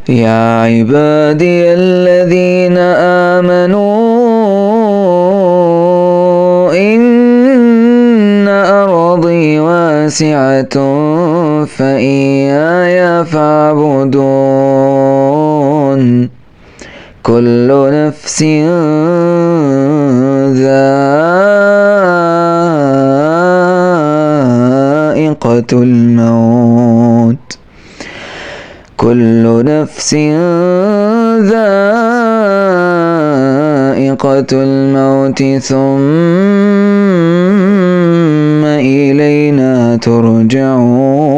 يا عبادي الذين آمنوا إن أرضي واسعة فإياي فاعبدون كل نفس ذائقة الموت كل نفس ذائقة الموت ثم إلينا ترجعون